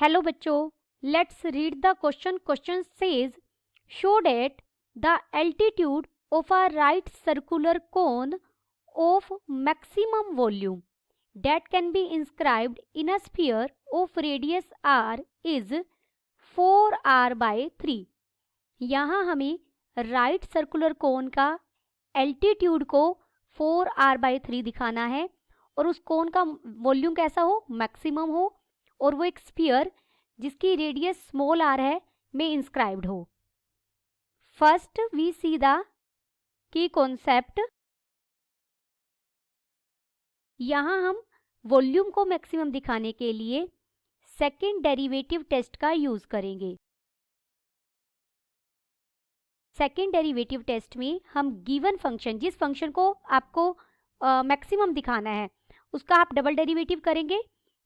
Hello बच्चों, let's read the question. Question says show that the altitude of a right circular cone of maximum volume that can be inscribed in a sphere of radius r is 4r by 3. यहाँ हमें right circular cone का altitude को 4r by 3 दिखाना है और उस कोन का volume कैसा हो, मैक्सिमम हो, और वो एक स्फीयर जिसकी रेडियस स्मॉल r है में इंस्क्राइब्ड हो. First we see the key concept. यहाँ हम वॉल्यूम को मैक्सिमम दिखाने के लिए सेकेंड डेरिवेटिव टेस्ट का यूज करेंगे. सेकेंड डेरिवेटिव टेस्ट में हम गिवन फंक्शन, जिस फंक्शन को आपको मैक्सिमम दिखाना है, उसका आप डबल डेरिवेटिव करेंगे.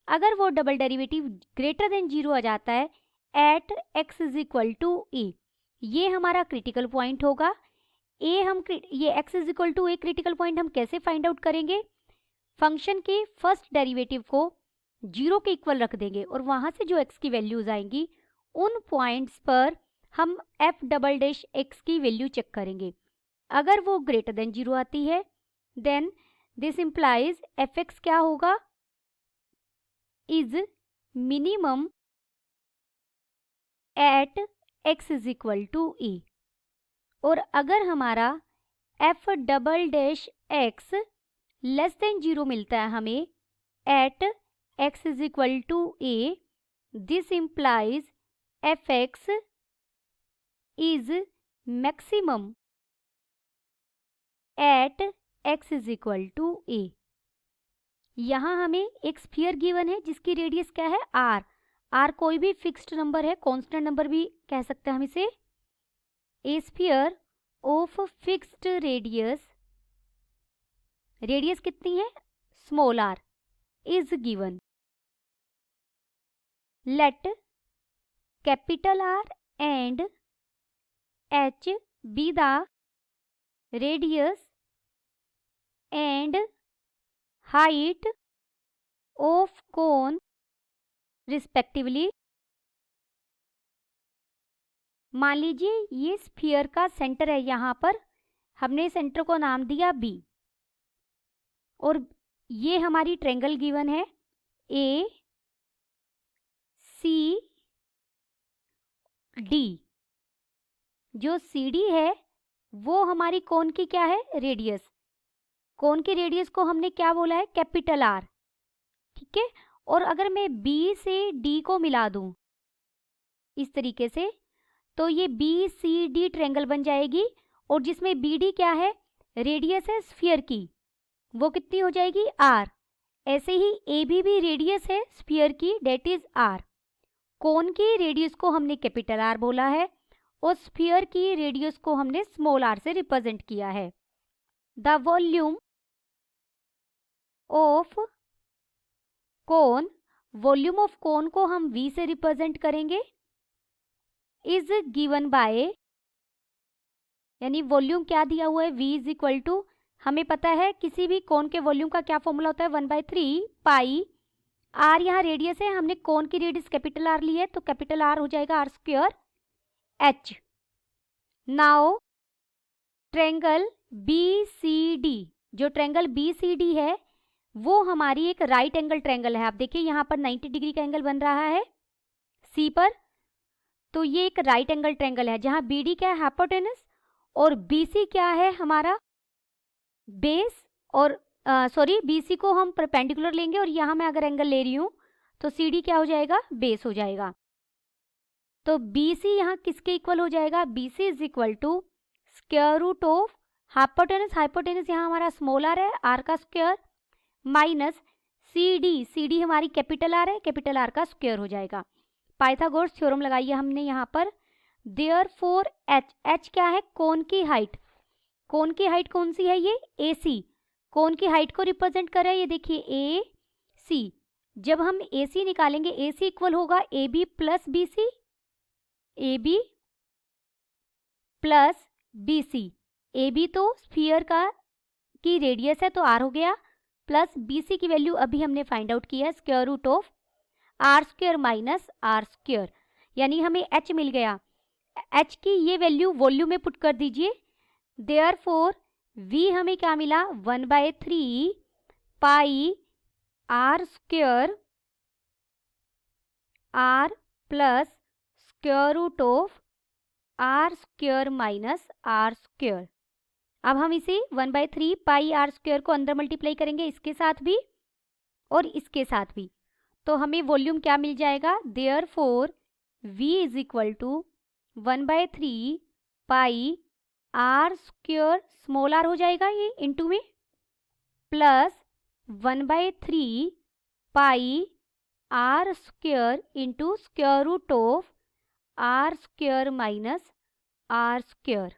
अगर वो डबल डेरिवेटिव ग्रेटर देन 0 आ जाता है at x is equal to a, ये हमारा क्रिटिकल पॉइंट होगा. ये x is equal to a critical point हम कैसे फाइंड आउट करेंगे? फंक्शन के फर्स्ट डेरिवेटिव को 0 के इक्वल रख देंगे और वहां से जो x की वैल्यूज आएंगी उन पॉइंट्स पर हम f डबल डैश x की वैल्यू चेक करेंगे. अगर वो ग्रेटर देन 0 आती है देन दिस इंप्लाइज fx क्या होगा, is minimum at x is equal to a. और अगर हमारा f double dash x less than 0 मिलता है हमें एट x is equal to a, this implies fx is maximum at x is equal to a. यहाँ हमें एक स्फीयर गिवन है जिसकी रेडियस क्या है, r. r कोई भी फिक्स्ड नंबर है, कांस्टेंट नंबर भी कह सकते हैं हम इसे. ए sphere of fixed radius, radius कितनी है, small r, is given. Let capital R and h be the radius and height of cone respectively. मान लीजिए ये स्फीयर का सेंटर है, यहाँ पर हमने सेंटर को नाम दिया B और ये हमारी ट्रायंगल गिवन है A C D. जो CD है वो हमारी कोन की क्या है, रेडियस. कोन की रेडियस को हमने क्या बोला है, कैपिटल R. ठीक है. और अगर मैं B से D को मिला दूं इस तरीके से तो ये BCD ट्रायंगल बन जाएगी और जिसमें BD क्या है, रेडियस है स्फीयर की, वो कितनी हो जाएगी, R. ऐसे ही AB भी रेडियस है स्फीयर की, डेट इज R. कोन की रेडियस को हमने कैपिटल R बोला है और स्फीयर की रेडियस को हमने स्मॉल r से रिप्रेजेंट किया है. The volume of cone, volume of cone को हम V से रिप्रेजेंट करेंगे, इज गिवन बाय, यानी वॉल्यूम क्या दिया हुआ है, V इज इक्वल टू, हमें पता है किसी भी कोन के वॉल्यूम का क्या फॉर्मूला होता है, 1/3 पाई r. यहाँ रेडियस है, हमने कोन की रेडियस कैपिटल R ली है तो कैपिटल R हो जाएगा r square h. Now triangle BCD, जो ट्रायंगल BCD है वो हमारी एक राइट एंगल ट्रायंगल है. आप देखिए यहाँ पर 90 डिग्री का एंगल बन रहा है C पर, तो ये एक राइट एंगल ट्रायंगल है जहाँ BD क्या है, हाइपोटेनस, और BC क्या है हमारा बेस. और BC को हम परपेंडिकुलर लेंगे और यहाँ मैं अगर एंगल ले रही हूँ तो CD क्या हो जाएगा, बेस हो जाएगा. तो BC यहाँ किसके इक्वल हो जाएगा, BC is equal to square root of hypotenuse, hypotenuse यहाँ हमारा स्मॉल r है, r का स्क्वायर, माइनस CD हमारी कैपिटल R है, कैपिटल R का स्क्वायर हो जाएगा. पाइथागोरस थ्योरम लगाइए हमने यहाँ पर. देयरफॉर h क्या है, कोन की हाइट. कोन की हाइट कौन सी है, ये AC. कोन की हाइट को रिप्रेजेंट कर रहा है, ये देखिए AC. जब हम AC निकालेंगे AC इक्वल होगा AB plus BC, AB plus BC. AB तो स्फीयर की रेडियस है तो R हो गया, प्लस BC की वैल्यू अभी हमने फाइंड आउट किया है square root of r square minus r square, यानी हमें h मिल गया। h की ये वैल्यू वॉल्यूम में पुट कर दीजिए। देयरफॉर v हमें क्या मिला, 1/3 pi r square r plus square root of r square minus r square. अब हम इसे 1/3 पाई आर स्क्वेयर को अंदर मल्टीप्लाई करेंगे, इसके साथ भी और इसके साथ भी, तो हमें वॉल्यूम क्या मिल जाएगा, therefore v is equal to 1/3 pi r square, small r हो जाएगा ये इंटू में, plus 1/3 pi r square into square root of r square minus r square.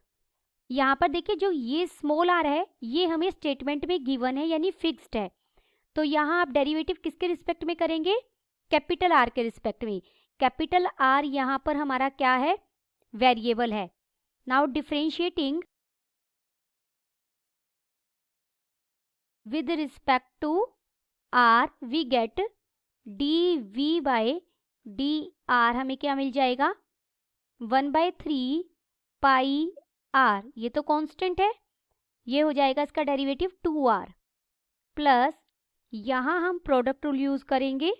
यहाँ पर देखिए जो ये स्मॉल आर है ये हमें स्टेटमेंट में गिवन है यानी फिक्स्ड है, तो यहाँ आप डेरिवेटिव किसके रिस्पेक्ट में करेंगे, कैपिटल आर के रिस्पेक्ट में। कैपिटल आर यहाँ पर हमारा क्या है, वेरिएबल है। Now differentiating with respect to r we get dv by dr, हमें क्या मिल जाएगा, 1/3 पाई r, ये तो कांस्टेंट है, ये हो जाएगा इसका डेरिवेटिव 2r, प्लस यहाँ हम प्रोडक्ट रूल यूज करेंगे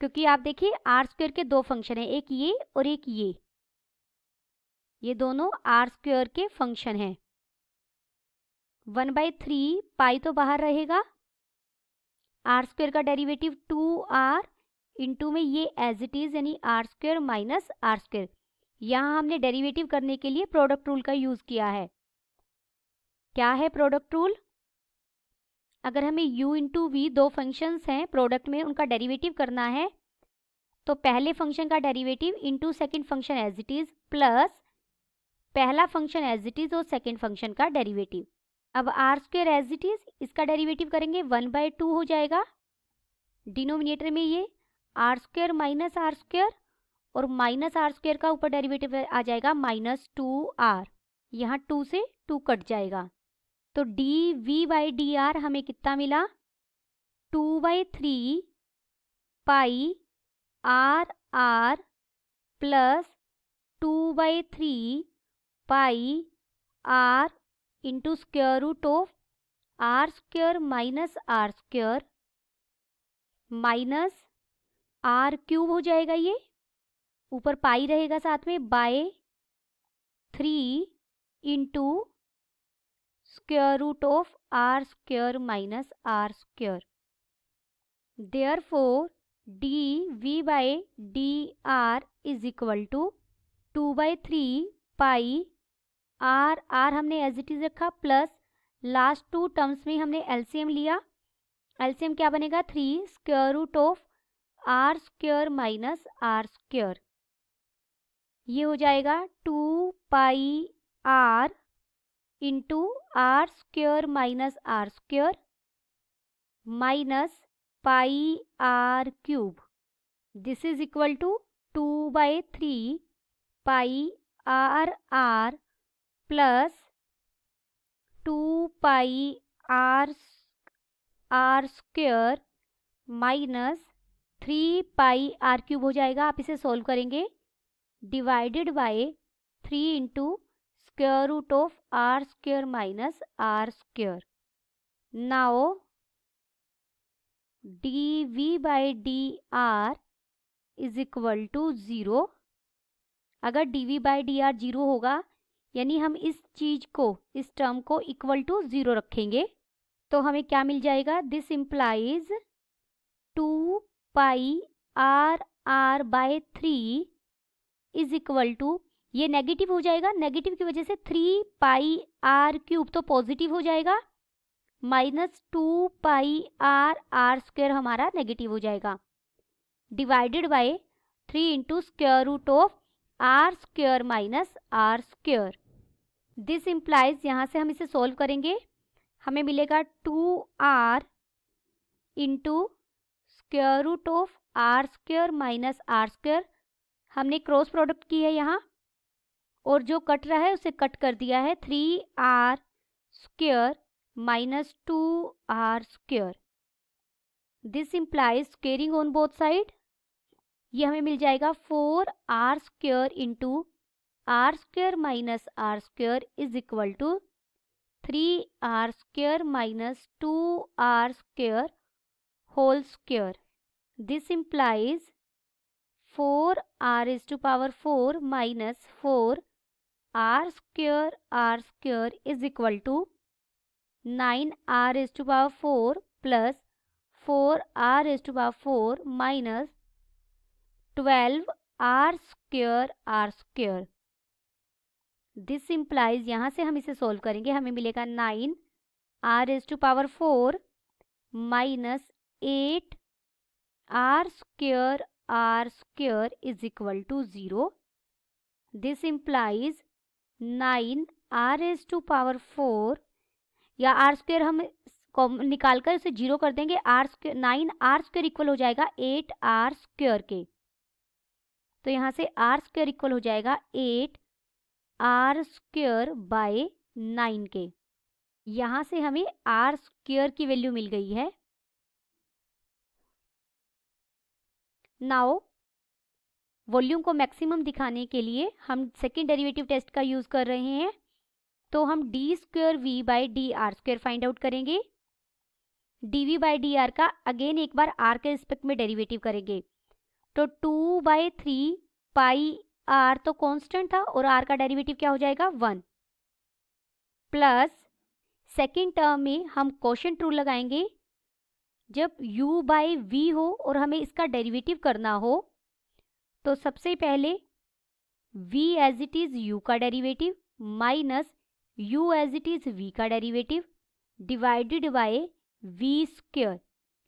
क्योंकि आप देखिए आर स्क्वेयर के दो फंक्शन है, एक ये और एक ये दोनों आर स्क्वेयर के फंक्शन हैं। 1/3 पाई तो बाहर रहेगा, आर स्क्वेयर का डेरिवेटिव 2r इंटू में ये एज इट इज यानी r square minus r square. यहाँ हमने डेरिवेटिव करने के लिए प्रोडक्ट रूल का यूज किया है। क्या है प्रोडक्ट रूल, अगर हमें u इंटू वी दो फंक्शंस हैं प्रोडक्ट में, उनका डेरिवेटिव करना है तो पहले फंक्शन का derivative into second function as it is plus पहला फंक्शन एज इट इज और सेकेंड फंक्शन का डेरिवेटिव। अब r square as it is, इसका डेरिवेटिव करेंगे 1/2 हो जाएगा, डिनोमिनेटर में ये r square minus r square और माइनस आर स्क्वेयर का ऊपर डेरिवेटिव आ जाएगा -2r, यहाँ 2 से 2 कट जाएगा, तो dv/dr हमें कितना मिला, 2/3 pi r r plus 2/3 pi r into square root of r square minus r square minus r cube हो जाएगा, ये ऊपर पाई रहेगा साथ में, by 3 into square root of r square minus r square. Therefore dv/dr is equal to 2/3 pi r r हमने as it is रखा plus last two terms में हमने एलसीएम लिया, एलसीएम क्या बनेगा, 3 square root of r square minus r square, ये हो जाएगा 2 pi r into r square minus r square minus pi r cube, this is equal to 2/3 pi r r plus 2 pi r r square minus 3 pi r cube हो जाएगा। आप इसे solve करेंगे, divided by 3 into square root of r square minus r square. Now dv/dr is equal to 0। अगर dv/dr 0 होगा यानी हम इस चीज को, इस टर्म को इक्वल टू 0 रखेंगे, तो हमें क्या मिल जाएगा, this implies 2 pi r r by 3 is equal to, ये नेगेटिव हो जाएगा, नेगेटिव की वजह से 3 पाई आर क्यूब तो पॉजिटिव हो जाएगा, minus 2 pi r r square हमारा नेगेटिव हो जाएगा, divided by 3 into square root of r square minus r square. This implies, यहाँ से हम इसे सॉल्व करेंगे, हमें मिलेगा 2r into square root of r square minus r square, हमने क्रॉस प्रोडक्ट की है यहाँ, और जो कट रहा है उसे कट कर दिया है, 3r square minus 2r square. This implies squaring on both side, ये हमें मिल जाएगा 4r² into r² minus r² is equal to 3r² minus 2r² whole square. This implies 4r⁴ minus 4r² is equal to 9r⁴ plus 4r⁴ minus 12r². This implies, यहाँ से हम इसे solve करेंगे, हमें मिलेगा 9r⁴ minus 8r² is equal to 0. This implies 9r⁴, या r² हम निकाल कर उसे 0 कर देंगे, 9r² इक्वल हो जाएगा 8r² के. तो यहाँ से r² इक्वल हो जाएगा 8r² बाय 9 के. यहाँ से हमें r² की वैल्यू मिल गई है. नाउ वॉल्यूम को मैक्सिमम दिखाने के लिए हम सेकेंड डेरिवेटिव टेस्ट का यूज कर रहे हैं. तो हम d²v/dr² फाइंड आउट करेंगे. dv/dr का अगेन एक बार r के रिस्पेक्ट में डेरिवेटिव करेंगे. तो 2/3 पाई r तो कांस्टेंट था और r का डेरिवेटिव क्या हो जाएगा 1, प्लस सेकेंड टर्म में हम कोशेंट रूल लगाएंगे. जब u/v हो और हमें इसका डेरिवेटिव करना हो तो सबसे पहले v as it is u का derivative minus u as it is v का डेरिवेटिव डिवाइडेड बाय v².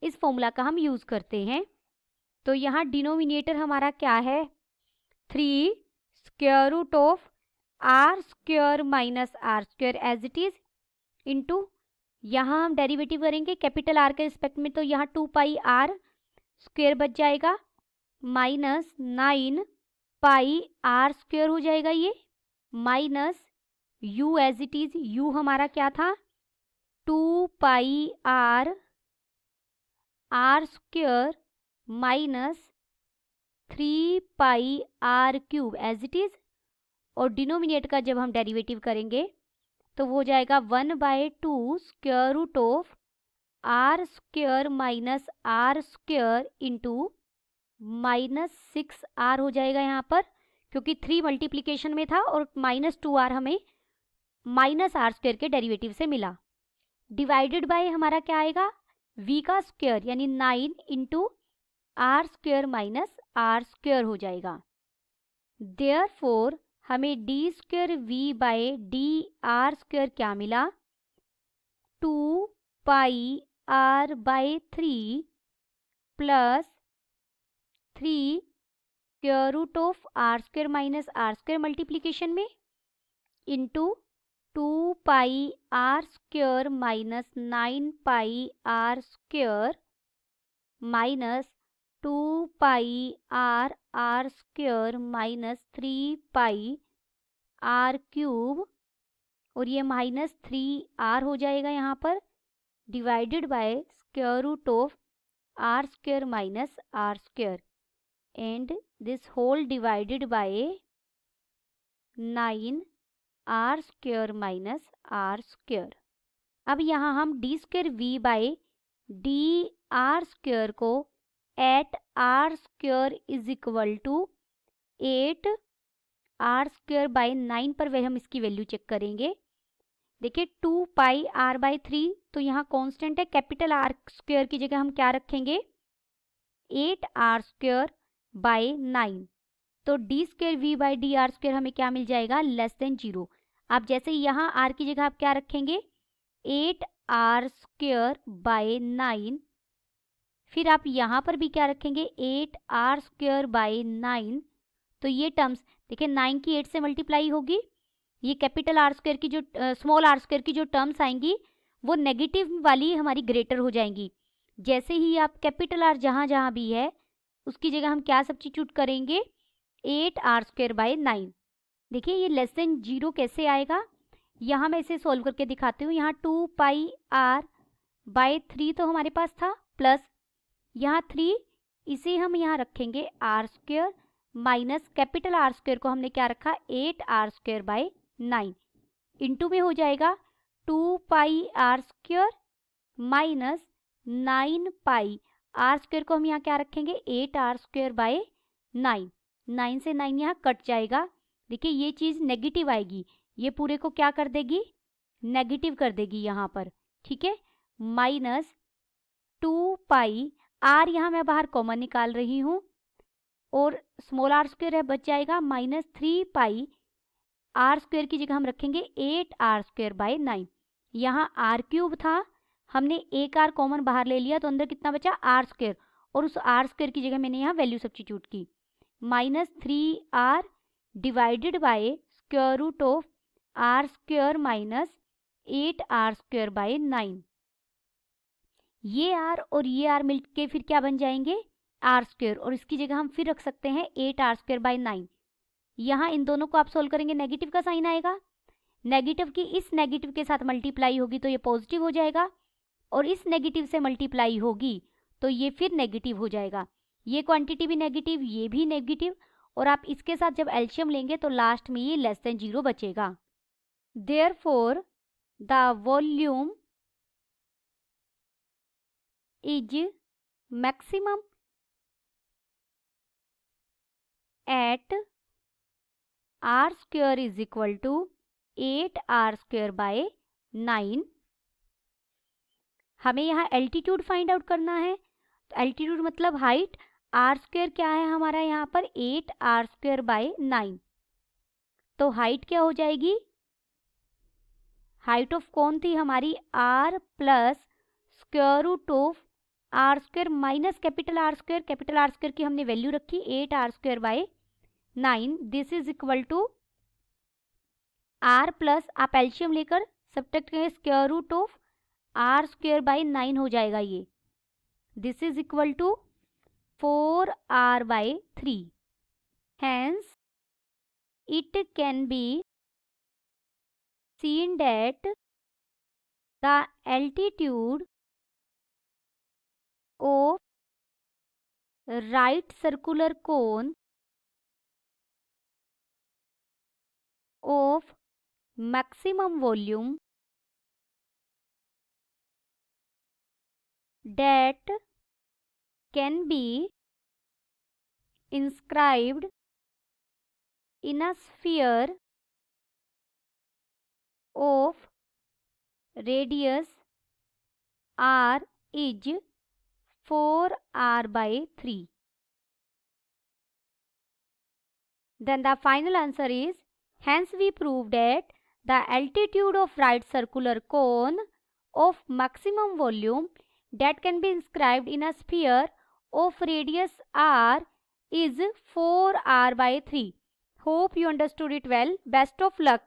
इस फॉर्मूला का हम यूज करते हैं. तो यहाँ डिनोमिनेटर हमारा क्या है 3√r² minus r² as it is into, यहाँ हम डेरिवेटिव करेंगे कैपिटल R के रिस्पेक्ट में, तो यहाँ 2πr² बच जाएगा माइनस 9πr² हो जाएगा ये, minus u as it is, u हमारा क्या था 2πr r² minus 3πr³ as it is. और डिनोमिनेटर का जब हम डेरिवेटिव करेंगे तो वो हो जाएगा 1/2 r² minus r² into minus 6r हो जाएगा यहाँ पर, क्योंकि 3 मल्टीप्लीकेशन में था और माइनस 2r हमें माइनस r² के डेरिवेटिव से मिला. डिवाइडेड बाय हमारा क्या आएगा v का स्क्वायर यानी 9 इंटू r² माइनस r² हो जाएगा. देयरफॉर हमें d²v/dr² क्या मिला 2πr/3 plus 3√r² minus r² multiplication में into 2πr² minus 9πr² minus 2πr minus 3πr³ और ये माइनस 3r हो जाएगा यहाँ पर, divided by r² minus r², and this whole divided by 9r² minus r². अब यहाँ हम d²v/dr² को at r² is equal to 8r² by 9 पर वह हम इसकी वैल्यू चेक करेंगे. देखिए 2πr/3 तो यहाँ कांस्टेंट है, कैपिटल R² की जगह हम क्या रखेंगे 8r² बाय 9. तो d²v/dr² हमें क्या मिल जाएगा लेस देन 0. आप जैसे यहाँ r की जगह आप क्या रखेंगे 8r² बाय 9, फिर आप यहाँ पर भी क्या रखेंगे 8r² बाय 9. तो ये टर्म्स देखिए 9 की 8 से मल्टीप्लाई होगी, ये कैपिटल R² की जो स्मॉल r² की जो टर्म्स आएंगी वो नेगेटिव वाली हमारी ग्रेटर हो जाएंगी. जैसे ही आप कैपिटल R जहाँ जहाँ भी है उसकी जगह हम क्या सब्स्टिट्यूट करेंगे 8r² बाय 9. देखिए ये लेस देन 0 कैसे आएगा, यहाँ मैं इसे सॉल्व करके दिखाती हूँ. यहाँ 2πr/3 तो हमारे पास था, प्लस यहाँ 3 इसे हम यहाँ रखेंगे r square minus capital R square को हमने क्या रखा 8r²/9 इंटू में हो जाएगा 2πr² माइनस 9π आर स्क्वेयर को हम यहाँ क्या रखेंगे 8r²/9 9 से 9 यहाँ कट जाएगा। देखिए ये चीज़ नेगेटिव आएगी, ये पूरे को क्या कर देगी नेगेटिव कर देगी यहाँ पर, ठीक है। माइनस 2π आर यहाँ मैं बाहर कॉमन निकाल रही हूँ और स्मॉल आर स्क्वेयर है बच जाएगा माइनस 3π आर स्क्वेयर की जगह हम रखेंगे 8r²/9। यहाँ आर क्यूब था, हमने एक आर कॉमन बाहर ले लिया तो अंदर कितना बचा आर स्क्वेयर, और उस आर स्क्वेयर की जगह मैंने यहाँ वैल्यू सब्स्टिट्यूट की minus 3r divided by square root of r square minus 8r²/9। ये आर और ये आर मिलके फिर क्या बन जाएंगे आर स्क्वेयर, और इसकी जगह हम फिर रख सकते हैं 8r²/9। यहाँ इन दोनों को आप सोल्व करेंगे नेगेटिव का साइन आएगा, नेगेटिव की इस नेगेटिव के साथ मल्टीप्लाई होगी तो ये पॉजिटिव हो जाएगा, और इस नेगेटिव से मल्टीप्लाई होगी तो ये फिर नेगेटिव हो जाएगा। ये क्वांटिटी भी नेगेटिव, ये भी नेगेटिव, और आप इसके साथ जब एल्शियम लेंगे तो लास्ट में ये लेस देन 0 बचेगा। Therefore the volume is maximum at r square is equal to 8r²/9। हमें यहाँ एल्टीट्यूड फाइंड आउट करना है, तो एल्टीट्यूड मतलब हाइट, आर स्क्वेयर क्या है हमारा यहाँ पर 8r²/9, तो हाइट क्या हो जाएगी, हाइट ऑफ कौन थी हमारी r plus square root of r square minus capital R square की हमने वैल्यू रखी 8r²/9। This is equal to r plus आप एल्शियम लेकर सब्ट्रैक्ट करेंगे स्क्वायर रूट ऑफ r²/9 हो जाएगा ये, this is equal to 4r/3। Hence it can be seen that the altitude of right circular cone of maximum volume that can be inscribed in a sphere of radius r is 4r/3. Then the final answer is, hence we prove that the altitude of right circular cone of maximum volume that can be inscribed in a sphere of radius r is 4r/3. Hope you understood it well. Best of luck.